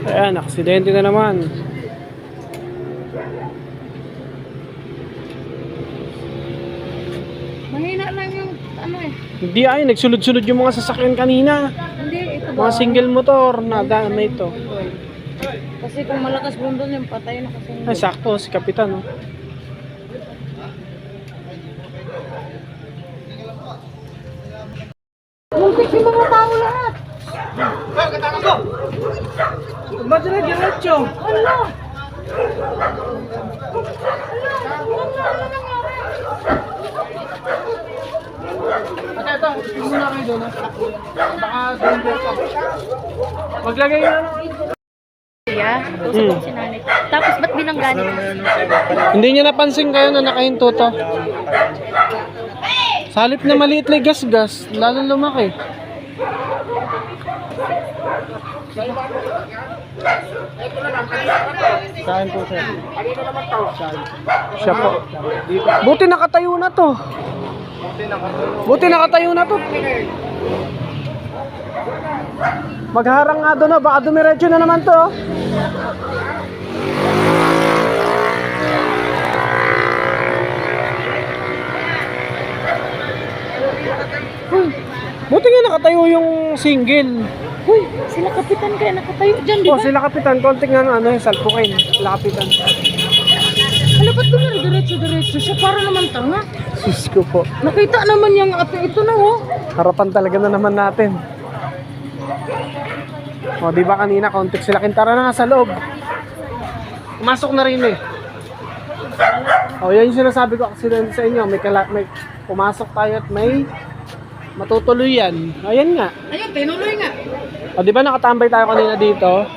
Ayan, aksidente na naman. Mahina lang yung ano eh. Hindi ay, nagsunod-sunod yung mga sasakyan kanina. Hindi, ito ba? Mga single motor na daan na ito. Kasi kung malakas bundon yung patay na kasi. Ay, sakto, si Kapitan. Oh. Muntik yung mga tao lahat. Ba't na diretso? Ano? Ito, muna kayo doon. Baka doon ka. Maglagay na lang. Usap ko si nanay. Tapos ba't binanggan? Hindi niya napansin kayo na nakahinto to. Sa halip na maliit na gas-gas, lalo lumaki. Saan po sir? Siya po. Buti nakatayo na to. Buti nakatayo na to. Magharang nga doon na, baka dumiretso na naman to. Buti nga nakatayo yung single. Uy, sila kapitan kaya nakatayo dyan, di Oh, ba? sila Kapitan, konting nga ano, salpukin. Sila Kapitan. Ano ba't dumari diretso-diretso siya? Para naman tanga. Sus ko po. Nakita naman yung ate ito na oh. Harapan talaga na naman natin. O, di ba kanina, kontik sila. Kintara na nga sa loob. Pumasok na rin eh. O, yan yung sinasabi ko kasi sa inyo. May pumasok tayo at may matutuloy yan. Ayan nga. Ayun, tinuloy nga. O, di ba nakatambay tayo kanina dito?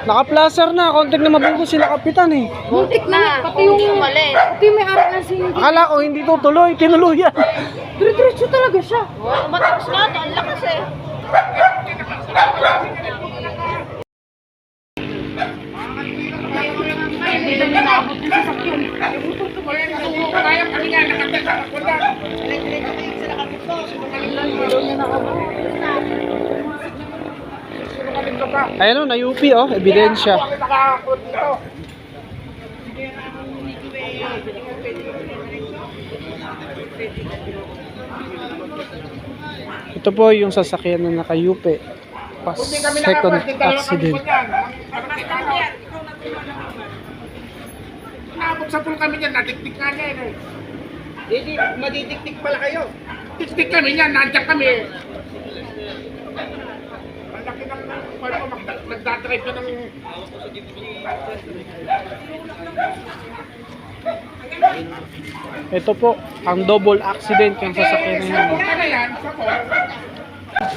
Naka-placer na. Kontik na mabungko sila Kapitan eh. Muntik na. Pati yung pati may arak na singit. Akala ko hindi tutuloy. Tinuloy yan. Diretso talaga siya. Oh, matapos na ito. Ang lakas eh. Hindi na naabot yung sasakyan. Ayan o, na-UP oh. Ebidensya. Ito po yung sasakyan na naka-UP. Second accident. Naabot sa pool kami dyan, nadiktik nga niya eh. Hindi, madidiktik pala kayo. Diktik kami niyan, nandiyan kami. Malaki ng paano, nagdadrive ka ng... Ito po, ang double accident yung sasakyan na yun. Ano yan? Sa pool?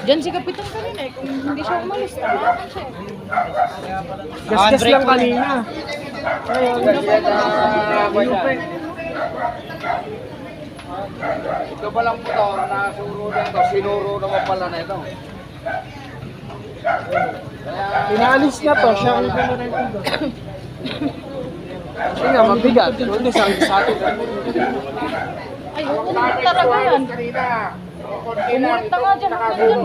Diyan si kapitan kanina eh. Kung hindi siya umalis, tawakan siya. Gas-gas lang kanina. Ito pa lang po ito, nasuro na ito, sinuro naman pala na ito. Pinaalis na to, siya ang pinarento doon. Kasi nga, mabigat. Doon sa atin. Ay, umulit talaga yan. Kanina. Umulit na nga dyan.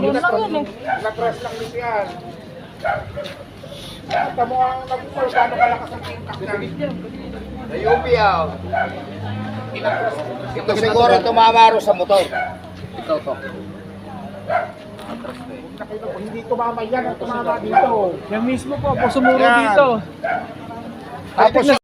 Doon lang yan eh. Nag-press lang dito yan. Ito mo ang nag-press, gano'ng kalakas ang impact namin. Nayupiyaw. Ito siguro tumama ro sa motor. Ito to. Nakita ko, hindi tumama yan, ang tumama dito. Yan mismo po, sumuro dito. Tapos